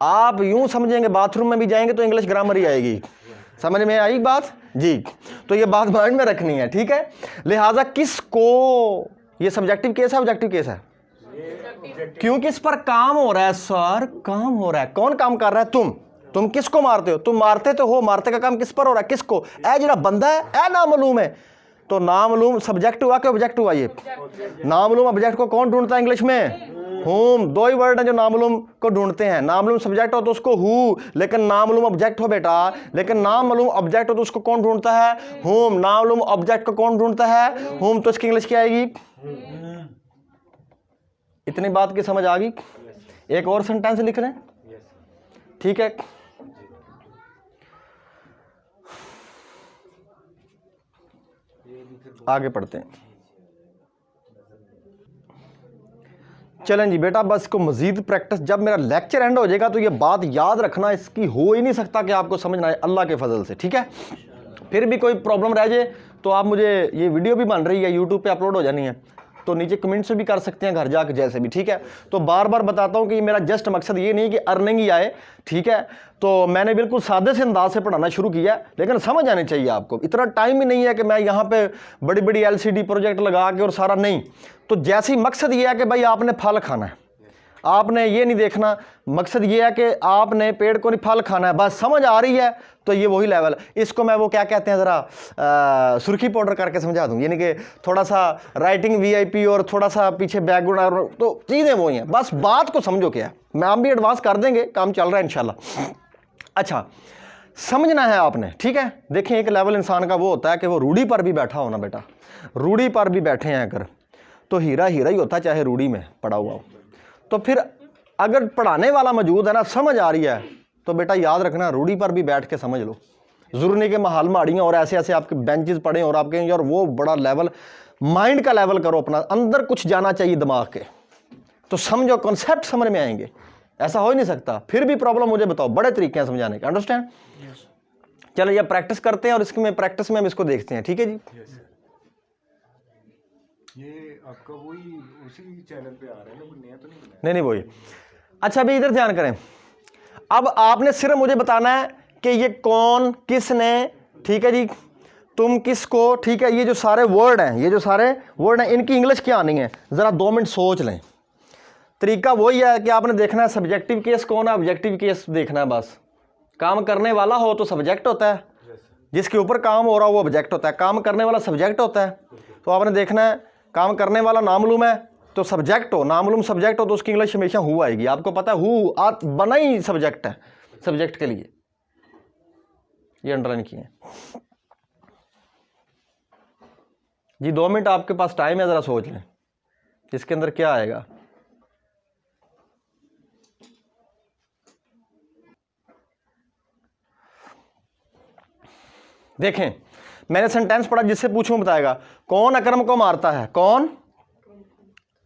आप यूं समझेंगे बाथरूम में भी जाएंगे तो इंग्लिश ग्रामर ही आएगी, समझ में आई बात जी? तो ये बात माइंड में रखनी है, ठीक है। लिहाजा किसको, ये सब्जेक्टिव केस है ऑब्जेक्टिव केस है? क्योंकि इस पर काम हो रहा है सर, काम हो रहा है। कौन काम कर रहा है? तुम किसको मारते हो? तुम मारते तो हो, मारते का काम किस पर हो रहा है? किसको? ए जरा बंदा है, ए नामालूम है। तो नामालूम सब्जेक्ट हुआ कि ऑब्जेक्ट हुआ? ये नामालूम ऑब्जेक्ट को कौन ढूंढता है इंग्लिश में? हुम। दो ही वर्ड हैं जो नामालूम को ढूंढते हैं। नामालूम सब्जेक्ट हो तो उसको हु, लेकिन नामालूम ऑब्जेक्ट हो बेटा, लेकिन नामालूम ऑब्जेक्ट हो तो उसको कौन ढूंढता है? हुम। नामालूम ऑब्जेक्ट को कौन ढूंढता है? हुम। तो इसकी इंग्लिश क्या आएगी? इतनी बात की समझ आ गई? एक और सेंटेंस लिख लें, ठीक है। आगे पढ़ते हैं। चलें जी बेटा, बस इसको मजीद प्रैक्टिस, जब मेरा लेक्चर एंड हो जाएगा तो ये बात याद रखना, इसकी हो ही नहीं सकता कि आपको समझना है, अल्लाह के फजल से, ठीक है। फिर भी कोई प्रॉब्लम रह जाए तो आप मुझे, ये वीडियो भी बन रही है, यूट्यूब पे अपलोड हो जानी है, तो नीचे कमेंट से भी कर सकते हैं घर जाकर, जैसे भी, ठीक है। तो बार बार बताता हूँ कि मेरा जस्ट मकसद ये नहीं कि अर्निंग ही आए, ठीक है। तो मैंने बिल्कुल सादे से अंदाज से पढ़ाना शुरू किया, लेकिन समझ आनी चाहिए आपको। इतना टाइम ही नहीं है कि मैं यहाँ पे बड़ी बड़ी LCD प्रोजेक्ट लगा के और सारा नहीं। तो जैसे ही मकसद ये है कि भाई आपने फल खाना है, आपने ये नहीं देखना, मकसद ये है कि आपने पेड़ को नहीं फल खाना है, बस समझ आ रही है तो ये वही लेवल। इसको मैं वो क्या कहते हैं, ज़रा सुर्खी पाउडर करके समझा दूँ, यानी कि थोड़ा सा राइटिंग VIP और थोड़ा सा पीछे बैकग्राउंड, तो चीज़ें वही हैं, बस बात को समझो क्या है। मैं आप भी एडवांस कर देंगे, काम चल रहा है इंशाल्लाह। अच्छा, समझना है आपने, ठीक है। देखिए, एक लेवल इंसान का वो होता है कि वो रूढ़ी पर भी बैठा हो ना बेटा, रूढ़ी पर भी बैठे हैं अगर, तो हीरा हीरा ही होता है, चाहे रूढ़ी में पड़ा हुआ हो। तो फिर अगर पढ़ाने वाला मौजूद है ना, समझ आ रही है, तो बेटा याद रखना, रूढ़ी पर भी बैठ के समझ लो। ज़रूरी नहीं कि महाल माड़ियाँ और ऐसे ऐसे आपके बेंचेस पड़े और आप कहें यार वो बड़ा लेवल, माइंड का लेवल करो अपना, अंदर कुछ जाना चाहिए दिमाग के, तो समझो, कॉन्सेप्ट समझ में आएंगे। ऐसा हो ही नहीं सकता। फिर भी प्रॉब्लम मुझे बताओ, बड़े तरीके हैं समझाने के, अंडरस्टैंड? चलो ये प्रैक्टिस करते हैं और इसके में प्रैक्टिस में हम इसको देखते हैं, ठीक है जी। ये आपका वही उसी चैनल पे आ रहा है ना, कोई नया तो नहीं बनाया? नहीं वही। अच्छा, अभी इधर ध्यान करें। अब आपने सिर्फ मुझे बताना है कि ये कौन, किसने, ठीक है जी, तुम किसको, ठीक है। ये जो सारे वर्ड हैं, ये जो सारे वर्ड हैं, इनकी इंग्लिश क्या आनी है, ज़रा 2 मिनट सोच लें। तरीका वही है कि आपने देखना है सब्जेक्टिव केस कौन है, ऑब्जेक्टिव केस देखना है बस। काम करने वाला हो तो सब्जेक्ट होता है, जिसके ऊपर काम हो रहा हो वो ऑब्जेक्ट होता है। काम करने वाला सब्जेक्ट होता है, तो आपने देखना है काम करने वाला नामालूम है तो सब्जेक्ट हो, नामालूम सब्जेक्ट हो तो उसकी इंग्लिश हमेशा हु आएगी। आपको पता है हु बना ही सब्जेक्ट है, सब्जेक्ट के लिए, ये अंडरलाइन किए जी। 2 मिनट आपके पास टाइम है, ज़रा सोच लें इसके अंदर क्या आएगा। देखें, मैंने सेंटेंस पढ़ा, जिससे पूछूं बताएगा कौन अकरम को मारता है, कौन,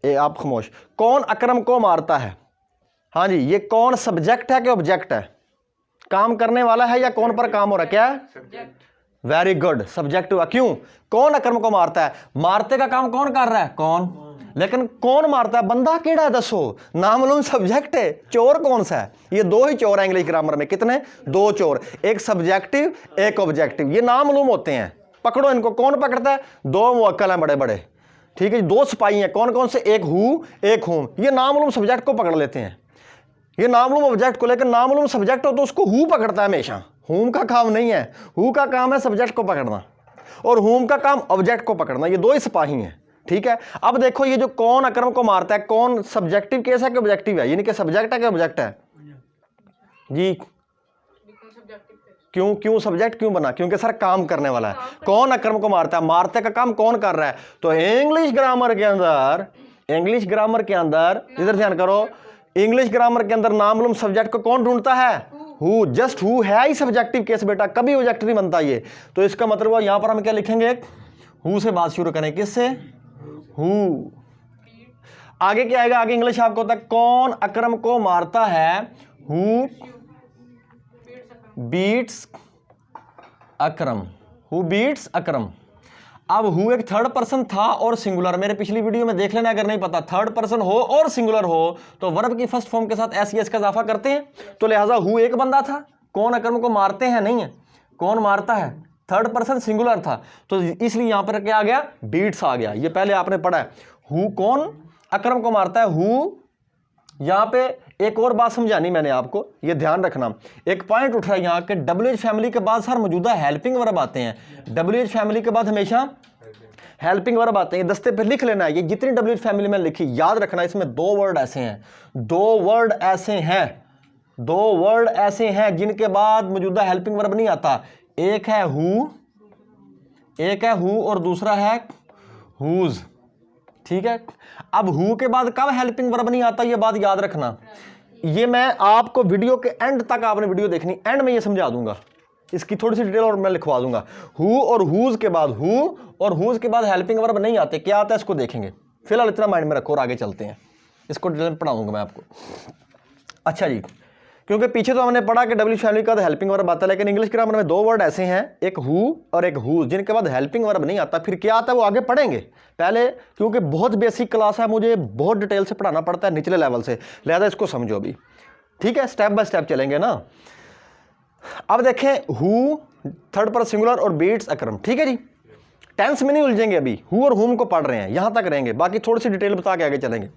आप खामोश, कौन अकरम को मारता है। हाँ जी, ये कौन सब्जेक्ट है कि ऑब्जेक्ट है? काम करने वाला है या कौन पर काम हो रहा है? क्या? वेरी गुड, सब्जेक्ट हुआ। क्यों? कौन अकरम को मारता है, मारते का काम कौन कर रहा है? कौन। लेकिन कौन मारता है, बंदा केड़ा है दसो, नामालूम सब्जेक्ट है। चोर कौन सा है? ये 2 ही चोर है इंग्लिश ग्रामर में। कितने? 2 चोर, एक सब्जेक्टिव एक ऑब्जेक्टिव। ये नामालूम होते हैं, पकड़ो इनको। कौन पकड़ता है? 2 मुवक्किल हैं बड़े बड़े, ठीक है। 2 सिपाही हैं, कौन कौन से? एक हु एक हुम। ये नामालूम सब्जेक्ट को पकड़ लेते हैं, ये नामालूम ऑब्जेक्ट को। लेकिन नामालूम सब्जेक्ट हो तो उसको हु पकड़ता है हमेशा, हुम का काम नहीं है। हु का काम है सब्जेक्ट को पकड़ना और हुम का काम ऑब्जेक्ट को पकड़ना। ये 2 ही सिपाही हैं, ठीक है। अब देखो, ये जो कौन अकरम को मारता है, कौन सब्जेक्टिव केस है कि ऑब्जेक्टिव है? यानी कि सब्जेक्ट है कि ऑब्जेक्ट है जी? क्यों सब्जेक्ट क्यों बना? क्योंकि सर काम करने वाला है। कौन अकरम को मारता है, मारते का काम कौन कर रहा है? तो इंग्लिश ग्रामर के अंदर, इंग्लिश ग्रामर के अंदर, इधर ध्यान करो, इंग्लिश ग्रामर के अंदर नामालूम सब्जेक्ट को कौन ढूंढता है? हु। जस्ट हु है ही सब्जेक्टिव केस बेटा, कभी ऑब्जेक्ट नहीं बनता ये। तो इसका मतलब यहां पर हम क्या लिखेंगे? हु से बात शुरू करें, किससे? हु। आगे क्या आएगा? आगे इंग्लिश आपको होता है कौन अकरम को मारता है, who beats Akram, who beats Akram. अब हु एक थर्ड पर्सन था और सिंगुलर, मेरे पिछली वीडियो में देख लेना अगर नहीं पता। थर्ड पर्सन हो और सिंगुलर हो तो वर्ब की फर्स्ट फॉर्म के साथ एस का इजाफा करते हैं, तो लिहाजा हु एक बंदा था, कौन अकरम को मारते हैं नहीं है। कौन मारता है, थर्ड पर्सन सिंगुलर था, तो इसलिए यहां पर क्या आ गया, बीट्स आ गया। ये पहले आपने पढ़ा है। हु कौन अकरम को मारता है, हु। यहां पे एक और बात समझानी मैंने आपको, ये ध्यान रखना। एक पॉइंट उठ रहा है यहां के WH फैमिली के बाद सर मौजूदा हेल्पिंग वर्ब आते हैं। WH फैमिली के बाद हमेशा हेल्पिंग वर्ब आते हैं। दस्ते पे लिख लेना है, ये जितनी WH फैमिली में लिखी याद रखना। इसमें दो वर्ड ऐसे हैं, दो वर्ड ऐसे हैं जिनके बाद मौजूदा हेल्पिंग वर्ब नहीं आता। एक है हु और दूसरा है हुज। ठीक है, अब हु के बाद कब हेल्पिंग वर्ब नहीं आता, ये बात याद रखना। ये मैं आपको वीडियो के एंड तक आपने वीडियो देखनी, एंड में ये समझा दूंगा, इसकी थोड़ी सी डिटेल और मैं लिखवा दूंगा। हु और हुज के बाद हेल्पिंग वर्ब नहीं आते। क्या आता है इसको देखेंगे, फिलहाल इतना माइंड में रखो और आगे चलते हैं। इसको डिटेल में पढ़ाऊंगा मैं आपको। अच्छा जी, क्योंकि पीछे तो हमने पढ़ा कि WH फैमिली का हेल्पिंग वर्ब आता है, लेकिन इंग्लिश ग्रामर में दो वर्ड ऐसे हैं, एक हु और एक हुज, जिनके बाद हेल्पिंग वर्ब नहीं आता। फिर क्या आता है वो आगे पढ़ेंगे। पहले क्योंकि बहुत बेसिक क्लास है, मुझे बहुत डिटेल से पढ़ाना पड़ता है निचले लेवल से, लिहाजा इसको समझो अभी। ठीक है, स्टेप बाय स्टेप चलेंगे ना। अब देखें, हु थर्ड पर्सन सिंगुलर और बीट्स अकरम। ठीक है जी, टेंस में नहीं उलझेंगे अभी, हु और हुम को पढ़ रहे हैं, यहां तक रहेंगे, बाकी थोड़ी सी डिटेल बता के आगे चलेंगे।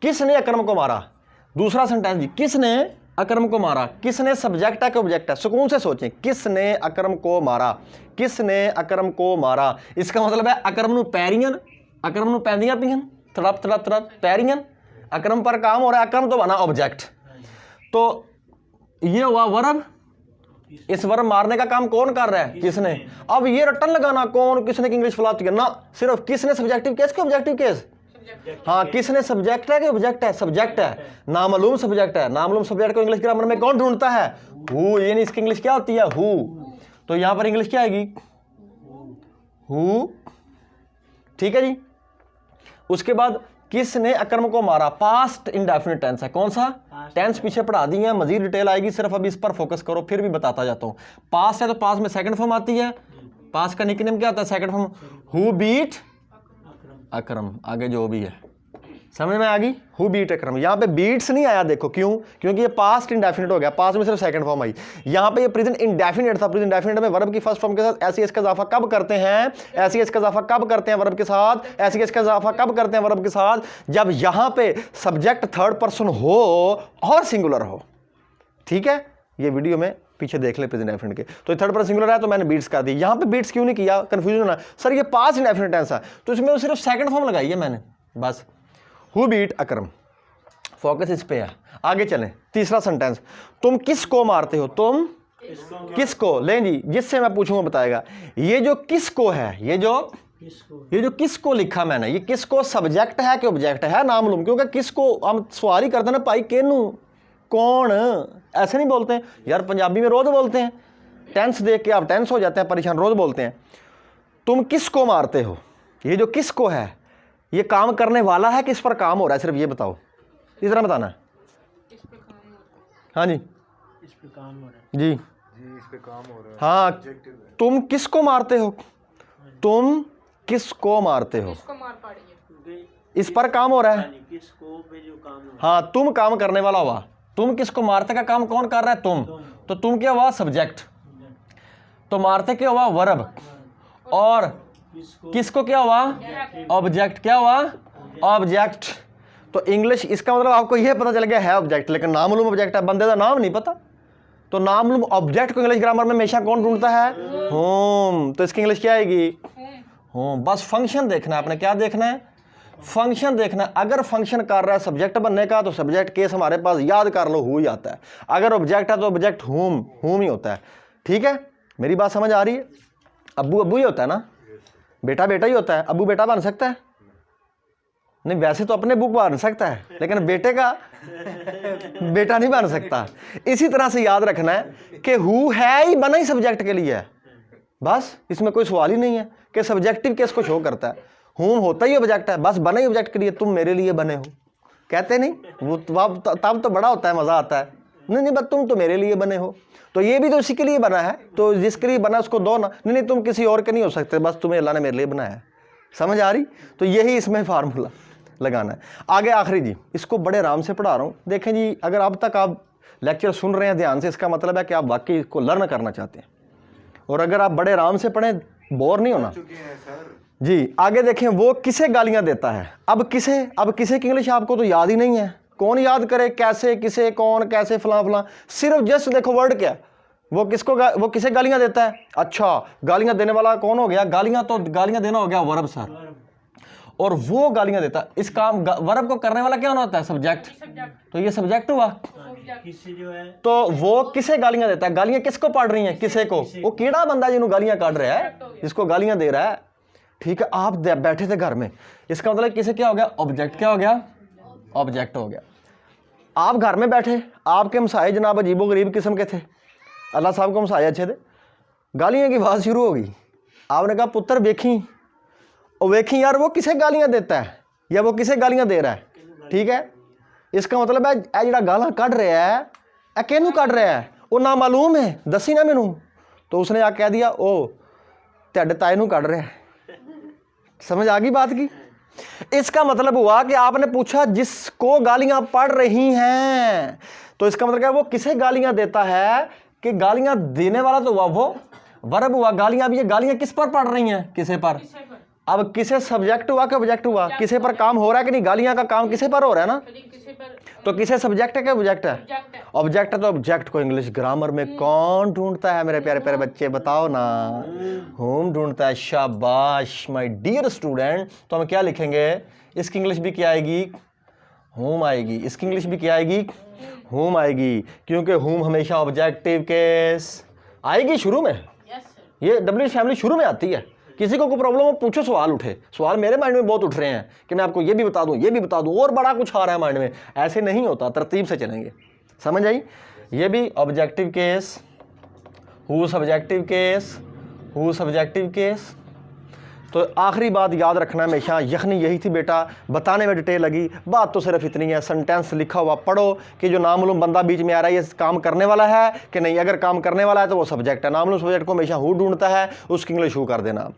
किसने अकरम को मारा, दूसरा सेंटेंस जी, किसने अकरम को मारा। किसने सब्जेक्ट है कि ऑब्जेक्ट है, सुकून से सोचें। किसने अकरम को मारा, किसने अकरम को मारा, इसका मतलब है अकरम नु पैरियन, अकरम नु पैंदियां पियन, तड़प तड़प तड़प पैरियन, अकरम पर काम हो रहा है, अकरम तो बना ऑब्जेक्ट। तो ये हुआ वर्ब, इस वर्ब मारने का काम कौन कर रहा है, किसने। अब ये रटन लगाना कौन किसने की इंग्लिश फलाती करना, सिर्फ किसने सब्जेक्टिव केस के ऑब्जेक्टिव केस। हाँ, किसने सब्जेक्ट है कि ऑब्जेक्ट है, सब्जेक्ट है, नामालूम सब्जेक्ट है। नामालूम सब्जेक्ट को इंग्लिश ग्रामर में कौन ढूंढता है, हु। यानी इसकी इंग्लिश क्या होती है, हु। तो यहां पर इंग्लिश क्या आएगी, हु। ठीक है जी। उसके बाद किसने अकरम को मारा, पास्ट इंडेफिनिट टेंस है। कौन सा टेंस पीछे पढ़ा दी है, मजीद डिटेल आएगी, सिर्फ अभी इस पर फोकस करो, फिर भी बताता जाता हूं। पास्ट है तो पास्ट में सेकंड फॉर्म आती है, पास्ट का निकनेम क्या होता है, सेकंड फॉर्म। हु बीट अकरम, आगे जो भी है समझ में आ गई, हु बीट अकरम। यहाँ पे बीट्स नहीं आया, देखो क्यों, क्योंकि ये पास्ट इंडेफिनिट हो गया, पास्ट में सिर्फ सेकंड फॉर्म आई। यहाँ पे ये प्रेजेंट इंडेफिनिट था, प्रेजेंट इंडेफिनिट में वर्ब की फर्स्ट फॉर्म के साथ एस का इजाफा कब करते हैं, एस का इजाफा कब करते हैं वर्ब के साथ, एस का इजाफा कब करते हैं वर्ब के साथ, जब यहाँ पे सब्जेक्ट थर्ड पर्सन हो और सिंगुलर हो। ठीक है, ये वीडियो में पीछे देख ले प्रेजेंट इंडेफिनिट के। तो थर्ड पर्सन सिंगुलर है तो मैंने बीट्स कर दी। यहाँ पे बीट्स क्यों नहीं किया, कंफ्यूजन होना, सर ये पास्ट इंडेफिनिट टेंस है, तो इसमें सिर्फ सेकंड फॉर्म लगाई है मैंने बस, हु बीट अकरम। फोकस इस पे है, आगे चलें। तीसरा सेंटेंस, तुम किसको मारते हो, तुम किसको, लें जी, जिससे मैं पूछूंगा बताएगा। ये जो किसको है, ये जो किसको लिखा मैंने, ये किसको सब्जेक्ट है कि ऑब्जेक्ट है, नामलूम, क्योंकि किसको हम सवाल ही करते हैं ना भाई, केनू कौन, ऐसे नहीं बोलते हैं यार, पंजाबी में रोज बोलते हैं, टेंस देख के आप टेंस हो जाते हैं परेशान, रोज बोलते हैं। तुम किसको मारते हो, ये जो किसको है, ये काम करने वाला है, किस पर काम हो रहा है, सिर्फ ये बताओ, इस तरह बताना है। हाँ जी, इस पे काम हो रहा है जी, इस पे काम हो रहा है। हाँ, तुम किसको मारते हो, तुम किसको मारते हो, इस पर काम हो रहा है। किसको पे जो काम हो रहा है। हाँ, तुम काम करने वाला हुआ, तुम किसको मारते का काम कौन कर रहा है, तुम। तो तुम क्या हुआ, सब्जेक्ट, तो मारते क्या हुआ, वर्ब, और किसको क्या हुआ, ऑब्जेक्ट, क्या हुआ, ऑब्जेक्ट। तो इंग्लिश, इसका मतलब आपको यह पता चल गया है ऑब्जेक्ट, लेकिन नामलूम ऑब्जेक्ट है, बंदे का नाम नहीं पता, तो नामलूम ऑब्जेक्ट को इंग्लिश ग्रामर में हमेशा कौन ढूंढता है, होम। तो इसकी इंग्लिश क्या आएगी, होम। बस फंक्शन देखना है आपने, क्या देखना है, फंक्शन देखना। अगर फंक्शन कर रहा है सब्जेक्ट बनने का, तो सब्जेक्ट केस हमारे पास याद कर लो, हु ही आता है। अगर ऑब्जेक्ट है तो ऑब्जेक्ट हुम ही होता है। ठीक है, मेरी बात समझ आ रही है। अब्बू अब्बू ही होता है ना, बेटा बेटा ही होता है, अब्बू बेटा बन सकता है नहीं, वैसे तो अपने बुक बन सकता है, लेकिन बेटे का बेटा नहीं बन सकता। इसी तरह से याद रखना है कि हु है ही, बना ही सब्जेक्ट के लिए है, बस इसमें कोई सवाल ही नहीं है कि सब्जेक्टिव केस को शो करता है। हुम होता ही ऑब्जेक्ट है, बस बना ही ऑब्जेक्ट के लिए, तुम मेरे लिए बने हो, कहते नहीं वो, तब तो बड़ा होता है, मजा आता है, नहीं बस तुम तो मेरे लिए बने हो, तो ये भी तो इसी के लिए बना है, तो जिसके लिए बना उसको दो ना, नहीं तुम किसी और के नहीं हो सकते, बस तुम्हें अल्लाह ने मेरे लिए बनाया है। समझ आ रही, तो यही इसमें फार्मूला लगाना है। आगे आखिरी जी, इसको बड़े आराम से पढ़ा रहा हूँ, देखें जी, अगर अब तक आप लेक्चर सुन रहे हैं ध्यान से, इसका मतलब है कि आप वाकई इसको लर्न करना चाहते हैं। और अगर आप बड़े आराम से पढ़ें बोर नहीं होना चुके हैं सर। जी। आगे देखें, वो किसे गालियां देता है। अब किसे की इंग्लिश आपको तो याद ही नहीं है, कौन याद करे, कैसे, किसे, कौन, कैसे, फलां फलां, सिर्फ जस्ट देखो वर्ड क्या है, वो किसे गालियां देता है। अच्छा, गालियां देने वाला कौन हो गया, गालियां देना हो गया वर्ब सर, और वो गालियां देता, इस काम वर्ब को करने वाला क्या होता है, सब्जेक्ट, तो ये सब्जेक्ट हुआ। किसी जो है तो वो किसे गालियां देता है, गालियां किसको पढ़ रही हैं, किसे को, वो कीड़ा बंदा जिन्होंने गालियां काट रहा है, जिसको गालियां दे रहा है। ठीक है, आप बैठे थे घर में, इसका मतलब किसे क्या हो गया, ऑब्जेक्ट क्या हो गया, ऑब्जेक्ट हो गया। आप घर में बैठे, आपके हमसाए जनाब अजीबो गरीब किस्म के थे, अल्लाह साहब को हमसाए अच्छे थे, गालियां की बात शुरू होगी। आपने कहा पुत्र वेखी, और वेखी यार वो किसे गालियां देता है या वो किसे गालियां दे रहा है। ठीक है, इसका मतलब है ਇਹ ਜਿਹੜਾ गालां कढ़ रहा है ਇਹ किहनू कढ़ रहा है, वो ना मालूम है, दसी ना मैनू। तो उसने आ कह दिया ओ तेरे ताए नू कढ़ रहा है। समझ आ गई बात की। इसका मतलब हुआ कि आपने पूछा जिसको गालियां पढ़ रही हैं, तो इसका मतलब क्या, वो किसे गालियां देता है, कि गालियां देने वाला तो हुआ वो वर्ब हुआ, गालियां भी, ये गालियां किस पर पढ़ रही हैं, किसे पर। अब किसे सब्जेक्ट हुआ कि ऑब्जेक्ट हुआ, किसे पर काम हो रहा है कि नहीं, गालियां का काम किसे पर हो रहा है ना, तो किसे सब्जेक्ट है कि ऑब्जेक्ट है, ऑब्जेक्ट है। तो ऑब्जेक्ट को इंग्लिश ग्रामर में कौन ढूंढता है मेरे प्यारे प्यारे बच्चे, बताओ ना, होम ढूंढता है। शाबाश माय डियर स्टूडेंट। तो हम क्या लिखेंगे, इसकी इंग्लिश भी क्या आएगी, होम आएगी, इसकी इंग्लिश भी क्या आएगी, होम आएगी, क्योंकि होम हमेशा ऑब्जेक्टिव केस आएगी शुरू में। ये डब्ल्यू फैमिली शुरू में आती है। किसी को कोई प्रॉब्लम हो पूछो, सवाल उठे, सवाल मेरे माइंड में बहुत उठ रहे हैं कि मैं आपको ये भी बता दूं, ये भी बता दूं, और बड़ा कुछ आ रहा है माइंड में, ऐसे नहीं होता, तरतीब से चलेंगे। समझ आई। ये भी objective case, who subjective case, who subjective case. तो आखिरी बात याद रखना हमेशा, यखनी यही थी बेटा, बताने में डिटेल लगी, बात तो सिर्फ इतनी है। सेंटेंस लिखा हुआ पढ़ो कि जो नामालूम बंदा बीच में आ रहा है ये काम करने वाला है कि नहीं, अगर काम करने वाला है तो वो सब्जेक्ट है, नामालूम सब्जेक्ट को हमेशा हु ढूंढता है, उसकी इंग्लिश हु कर देना।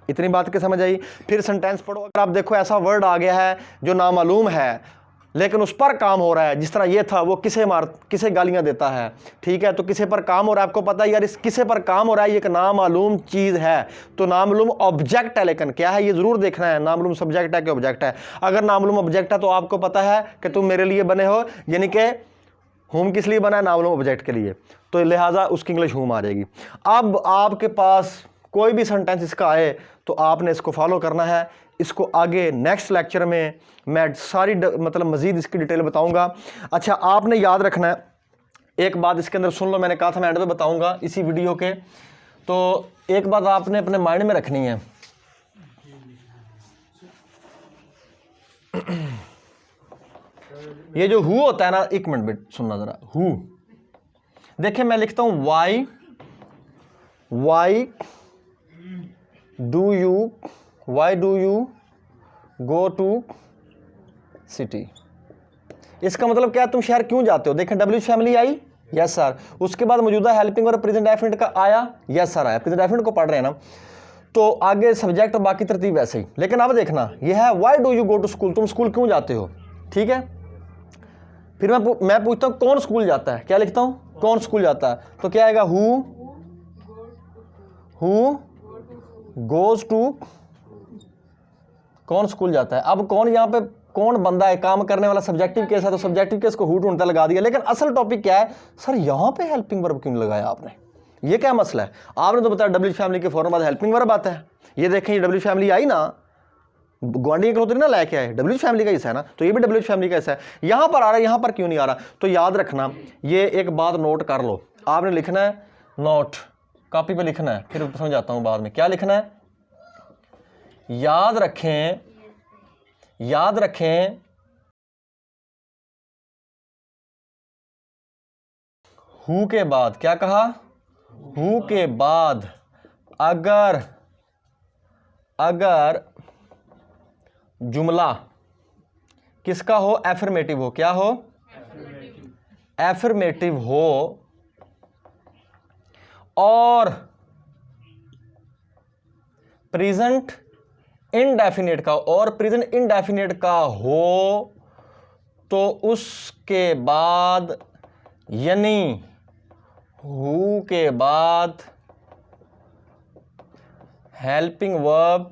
इतनी बात के समझ आई। फिर सेंटेंस पढ़ो, अगर आप देखो ऐसा वर्ड आ गया है जो नामालूम है लेकिन उस पर काम हो रहा है, जिस तरह ये था, वो किसे गालियां देता है। ठीक है, तो किसे पर काम हो रहा है, आपको पता है यार इस किसे पर काम हो रहा है, ये एक नामालूम चीज़ है, तो नामालूम ऑब्जेक्ट है, लेकिन क्या है ये ज़रूर देखना है, नामालूम सब्जेक्ट है कि ऑब्जेक्ट है। अगर नामालूम ऑब्जेक्ट है तो आपको पता है कि तुम मेरे लिए बने हो, यानी कि होम किस लिए बना है, नामालूम ऑब्जेक्ट के लिए, तो लिहाजा उसकी इंग्लिश होम आ जाएगी। अब आपके पास कोई भी सेंटेंस इसका आए तो आपने इसको फॉलो करना है। इसको आगे नेक्स्ट लेक्चर में मैं सारी मतलब मज़ीद इसकी डिटेल बताऊंगा। अच्छा, आपने याद रखना है एक बात, इसके अंदर सुन लो, मैंने कहा था मैं एंड में बताऊंगा इसी वीडियो के, तो एक बात आपने अपने माइंड में रखनी है। ये जो हु होता है ना, एक मिनट सुनना जरा, हु देखिए मैं लिखता हूं why do you go to city. इसका मतलब क्या, तुम शहर क्यों जाते हो। देखें W family I, yes sir, उसके बाद मौजूदा हेल्पिंग और प्रेजेंट डेफिनेट का आया, यस सर आया, प्रेजेंट डेफिनेट को पढ़ रहे हैं ना, तो आगे सब्जेक्ट और बाकी तरतीब वैसे ही। लेकिन अब देखना ये है why do you go to school, तुम स्कूल क्यों जाते हो। ठीक है, फिर मैं पूछता हूं कौन स्कूल जाता है, क्या लिखता हूं, कौन स्कूल जाता है, तो क्या आएगा, हु गोज टू, कौन स्कूल जाता है। अब कौन यहां पे कौन बंदा है, काम करने वाला सब्जेक्टिव केस है, तो सब्जेक्टिव केस को हु ढूंढता लगा दिया। लेकिन असल टॉपिक क्या है सर, यहां पे हेल्पिंग वर्ब क्यों लगाया आपने, ये क्या मसला है। आपने तो बताया डब्ल्यू फैमिली के फौरन बाद हेल्पिंग वर्ब आता है। ये देखें ये डब्ल्यू फैमिली आई ना, ग्वांडी इकलौतरी ना लेके आए, डब्ल्यू फैमिली का हिस्सा है ना, तो ये भी डब्ल्यू फैमिली का हिस्सा है। यहां पर आ रहा है, यहां पर क्यों नहीं आ रहा। तो याद रखना, ये एक बात नोट कर लो, आपने लिखना है नोट, कॉपी पे लिखना है, फिर समझाता हूं बाद में क्या लिखना है। याद रखें हु के बाद, क्या कहा, हु के बाद अगर जुमला किसका हो, एफर्मेटिव हो, क्या हो, एफर्मेटिव हो, और प्रेजेंट इनडेफिनेट का, और प्रेजेंट इनडेफिनेट का हो, तो उसके बाद यानी हु के बाद हेल्पिंग वर्ब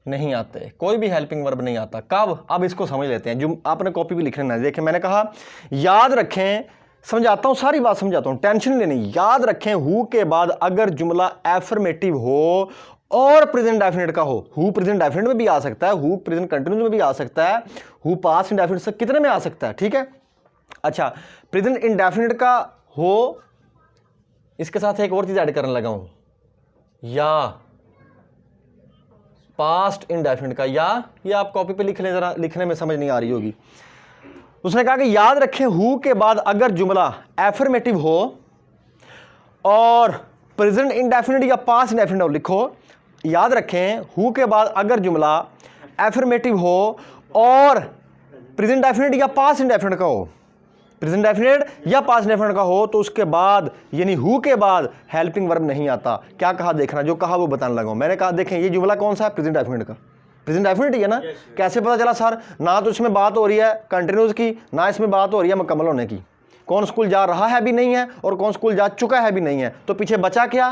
नहीं आते, कोई भी हेल्पिंग वर्ब नहीं आता। कब? अब इसको समझ लेते हैं, जो आपने कॉपी भी लिखने ना। देखिए मैंने कहा याद रखें, समझाता हूं, सारी बात समझाता हूं, टेंशन नहीं लेनी। याद रखें हु के बाद अगर जुमला एफर्मेटिव हो और प्रेजेंट डेफिनेट का हो, हु प्रेजेंट डेफिनेट में भी आ सकता है, हु प्रेजेंट कंटिन्यूस में भी आ सकता है, हु पास्ट इंडेफिनिट से कितने में आ सकता है, ठीक है। अच्छा, प्रेजेंट इंडेफिनिट का हो, इसके साथ एक और चीज ऐड करने लगा हूं, या पास्ट इंडेफिनिट का, या ये आप कॉपी पे लिख लें, जरा लिखने में समझ नहीं आ रही होगी। उसने कहा कि याद रखें हु के बाद अगर जुमला एफर्मेटिव हो और प्रेजेंट इंडेफिनिट या पास्ट इंडेफिनिट हो, लिखो याद रखें हु के बाद अगर जुमला एफर्मेटिव हो और प्रेजेंट डेफिनेट या पास्ट इंडेफिनिट का हो, प्रेजेंट डेफिनेट या पास्ट इंडेफिनिट का हो, तो उसके बाद यानी हु के बाद हेल्पिंग वर्ब नहीं आता। क्या कहा देखना, जो कहा वो बताने लगा हूं। मैंने कहा देखें ये जुमला कौन सा है, प्रेजेंट डेफिनेट का, प्रेजेंट डेफिनेट ही है ना। कैसे पता चला सर? ना तो इसमें बात हो रही है कंटिन्यूस की, ना इसमें बात हो रही है मुकम्मल होने की। कौन स्कूल जा रहा है भी नहीं है और कौन स्कूल जा चुका है भी नहीं है, तो पीछे बचा क्या?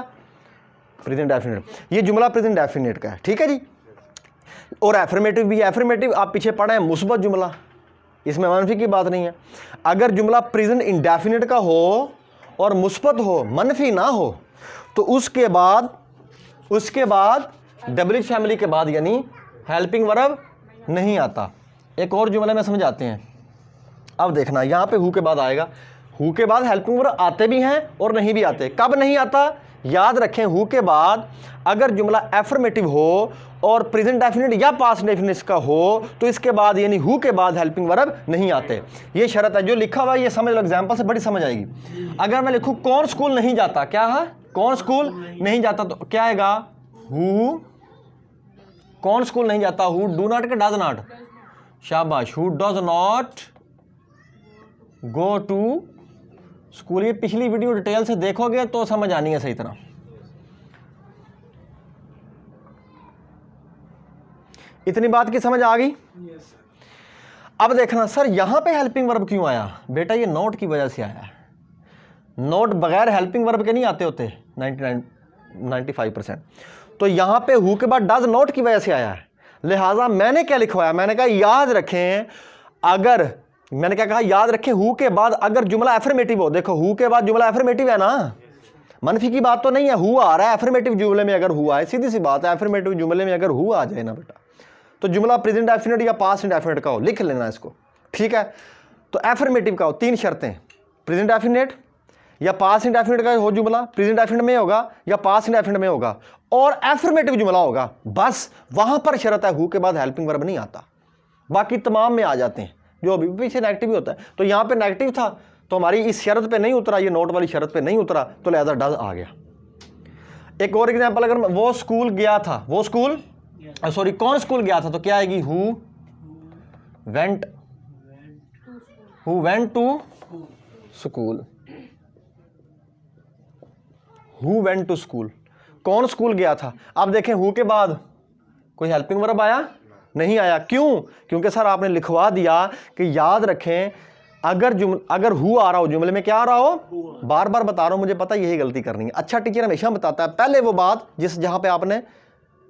Present definite. ये जुमला प्रेजेंट डेफिनेट का है, ठीक है जी। और एफर्मेटिव भी, एफर्मेटिव आप पीछे पढ़े हैं मुस्बत जुमला, इसमें मनफी की बात नहीं है। अगर जुमला प्रेजेंट इंडेफिनेट का हो और मुस्बत हो, मनफी ना हो, तो उसके बाद डबल फैमिली के बाद यानी हेल्पिंग वर्ब नहीं आता। एक और जुमले में समझाते हैं, अब देखना यहां पे हु के बाद आएगा, हु के बाद हेल्पिंग वर्ब आते भी हैं और नहीं भी आते। कब नहीं आता? याद रखें हु के बाद अगर जुमला एफर्मेटिव हो और प्रेजेंट डेफिनेट या पास्ट डेफिनेट का हो, तो इसके बाद यानी हु के बाद हेल्पिंग वर्ब नहीं आते। ये शर्त है, जो लिखा हुआ है ये समझ लो, एग्जांपल से बड़ी समझ आएगी। अगर मैं लिखूं कौन स्कूल नहीं जाता, क्या है? कौन स्कूल नहीं जाता, तो क्या आएगा? हु कौन स्कूल नहीं जाता, हु डू नॉट के डज नॉट, शाबाश, who does not go to school. ये पिछली वीडियो डिटेल से देखोगे तो समझ आनी है सही तरह। इतनी बात की समझ आ गई? अब देखना सर यहां पे हेल्पिंग वर्ब क्यों आया? बेटा ये नोट की वजह से आया है। नोट बगैर हेल्पिंग वर्ब के नहीं आते होते 95%। तो यहां पे हु के बाद डज नॉट की वजह से आया है। लिहाजा मैंने क्या लिखवाया? मैंने कहा याद रखें अगर, मैंने क्या कहा? याद रखें हु के बाद अगर जुमला एफर्मेटिव हो। देखो हु के बाद जुमला एफर्मेटिव है ना, मनफी की बात तो नहीं है। हु आ रहा है एफर्मेटिव जुमले में, अगर हुआ है, सीधी सी बात है, एफर्मेटिव जुमले में अगर हु आ जाए ना बेटा, तो जुमला प्रेजेंट डेफिनेट या पास्ट इंडेफिनेट का हो, लिख लेना इसको, ठीक है। तो एफर्मेटिव का हो, तीन शर्तें, प्रेजेंट डेफिनेट या पास्ट इंडेफिनेट का हो जुमला, प्रेजेंट डेफिनेट में होगा या पास्ट इंडेफिनेट में होगा, और एफर्मेटिव जुमला होगा, बस वहां पर शर्त है हु के बाद हेल्पिंग वर्ब नहीं आता। बाकी तमाम में आ जाते हैं, जो अभी पीछे नेगेटिव होता है। तो यहां पे नेगेटिव था तो हमारी इस शर्त पे नहीं उतरा, ये नोट वाली शर्त पे नहीं उतरा, तो लिहाजा डज आ गया। एक और एग्जांपल, अगर वो स्कूल गया था, वो स्कूल सॉरी कौन स्कूल गया था, तो क्या आएगी? Who went to school, who went to school, कौन स्कूल गया था। अब देखें हु के बाद कोई हेल्पिंग वर्ब आया? नहीं आया। क्यों? क्योंकि सर आपने लिखवा दिया कि याद रखें अगर हु आ रहा हो जुमले में, क्या आ रहा हो? बार बार बता रहा हूं, मुझे पता यही गलती करनी है। अच्छा टीचर हमेशा बताता है पहले वो बात जहां पे आपने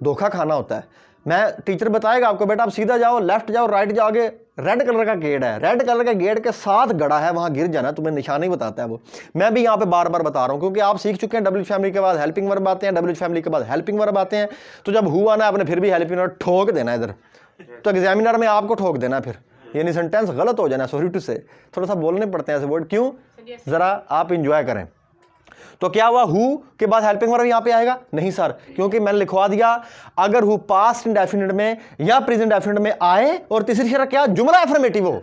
धोखा खाना होता है। मैं टीचर बताएगा आपको, बेटा आप सीधा जाओ, लेफ्ट जाओ, राइट जाओ, आगे रेड कलर का गेट है, रेड कलर के गेट के साथ गड़ा है, वहां गिर जाना, तुम्हें निशान ही बताता है वो। मैं भी यहाँ पे बार बार बता रहा हूँ, क्योंकि आप सीख चुके हैं डब्ल्यू फैमिली के बाद हेल्पिंग वर्ब आते हैं, डब्ल्यू फैमिली के बाद हेल्पिंग वर्ब आते हैं। तो जब हु आना आपने फिर भी हेल्पिंग वर्ब ठोक देना इधर, तो एग्जामिनर में आपको ठोक देना, फिर यानी सेंटेंस गलत हो जाना। सॉरी टू से, थोड़ा सा बोलने पड़ते हैं ऐसे वर्ड, क्यों? जरा आप इंजॉय करें। तो क्या हुआ? हु के बाद हेल्पिंग वर्ब यहां पे आएगा? नहीं सर, क्योंकि मैंने लिखवा दिया अगर हु पास्ट इंडेफिनिट में या प्रेजेंट डेफिनिट में आए, और तीसरी शर्त क्या? जुमला एफर्मेटिव हो।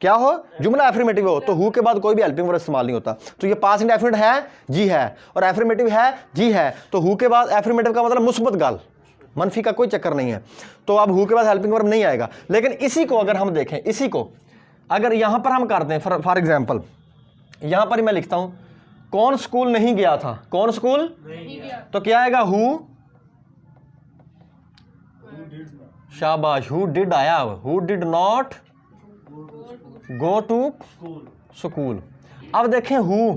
क्या हो? जुमला एफर्मेटिव हो, तो हु के बाद कोई भी हेल्पिंग वर्ब इस्तेमाल नहीं होता। तो ये पास्ट इंडेफिनिट है? जी है। और एफर्मेटिव है? जी है। तो हु के बाद एफर्मेटिव का मतलब मुस्बत गाल, मनफी का कोई चक्कर नहीं है। तो अब हु के बाद हेल्पिंग वर्ब नहीं आएगा। लेकिन इसी को अगर हम देखें, इसी को अगर यहां पर हम करते हैं, फॉर एग्जाम्पल यहां पर मैं लिखता हूं कौन स्कूल नहीं गया था, कौन स्कूल नहीं गया, तो क्या आएगा? हु, शाबाश, हु डिड आया, who did not go to school. अब देखें हु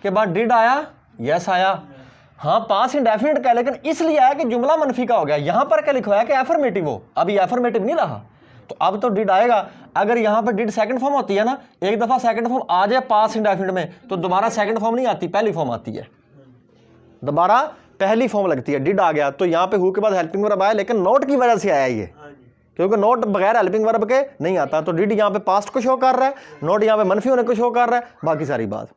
के बाद डिड आया, यस आया, हाँ पास इंडेफिनिट का है, लेकिन इसलिए है कि जुमला मनफी का हो गया। यहां पर क्या लिखा है कि एफर्मेटिव हो, अभी एफर्मेटिव नहीं रहा, तो अब तो डिड आएगा। अगर यहां पर डिड सेकंड फॉर्म होती है ना, एक दफा सेकंड फॉर्म आ जाए पास इंडेफिनिट में, तो दोबारा सेकंड फॉर्म नहीं आती, पहली फॉर्म आती है, दोबारा पहली फॉर्म लगती है। डिड आ गया तो यहां पे हु के बाद हेल्पिंग वर्ब आया, लेकिन नोट की वजह से आया ये, हाँ जी। क्योंकि नोट बगैर हेल्पिंग वर्ब के नहीं आता। तो डिड यहाँ पे पास्ट को शो कर रहा है, नोट यहाँ पे मनफी होने को शो कर रहा है, बाकी सारी बात।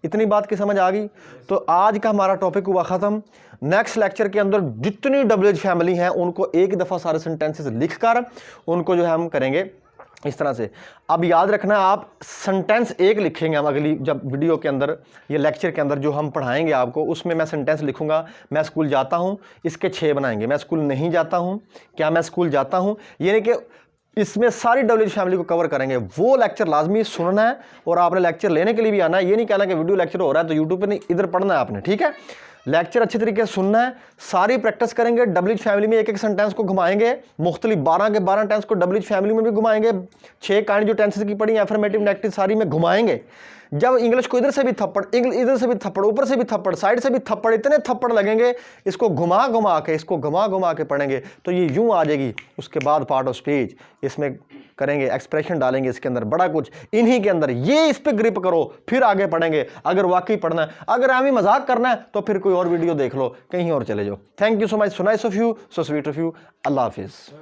इतनी बात की समझ आ गई। तो आज का हमारा टॉपिक हुआ ख़त्म। नेक्स्ट लेक्चर के अंदर जितनी डब्ल्यूएच फैमिली हैं उनको एक दफ़ा सारे सेंटेंसेस लिखकर उनको जो है हम करेंगे इस तरह से। अब याद रखना, आप सेंटेंस एक लिखेंगे हम अगली जब वीडियो के अंदर, ये लेक्चर के अंदर जो हम पढ़ाएंगे आपको, उसमें मैं सेंटेंस लिखूंगा, मैं स्कूल जाता हूँ, इसके 6 बनाएंगे। मैं स्कूल नहीं जाता हूँ, क्या मैं स्कूल जाता हूँ, यानी कि इसमें सारी डब्ल्यूएच फैमिली को कवर करेंगे। वो लेक्चर लाजमी सुनना है और आपने लेक्चर लेने के लिए भी आना है। ये नहीं कहना कि वीडियो लेक्चर हो रहा है तो यूट्यूब पे नहीं, इधर पढ़ना है आपने, ठीक है। लेक्चर अच्छे तरीके से सुनना है, सारी प्रैक्टिस करेंगे। डब्ल्यूएच फैमिली में एक एक सेंटेंस को घुमाएंगे, मुख्तलिफ 12 के 12 टेंस को डब्ल्यूएच फैमिली में भी घुमाएंगे। 6 काइंड जो टेंसेस की पढ़ी, एफर्मेटिव नेगेटिव सारी में घुमाएंगे। जब इंग्लिश को इधर से भी थप्पड़, इधर से भी थप्पड़, ऊपर से भी थप्पड़, साइड से भी थप्पड़, इतने थप्पड़ लगेंगे, इसको घुमा घुमा के पढ़ेंगे तो ये यूं आ जाएगी। उसके बाद पार्ट ऑफ स्पीच इसमें करेंगे, एक्सप्रेशन डालेंगे इसके अंदर, बड़ा कुछ इन्हीं के अंदर। ये इस पे ग्रिप करो, फिर आगे पढ़ेंगे। अगर वाकई पढ़ना है, अगर हमें मजाक करना है तो फिर कोई और वीडियो देख लो, कहीं और चले जाओ। Thank you so much, so nice of you, so sweet of you. अल्लाह हाफिज़।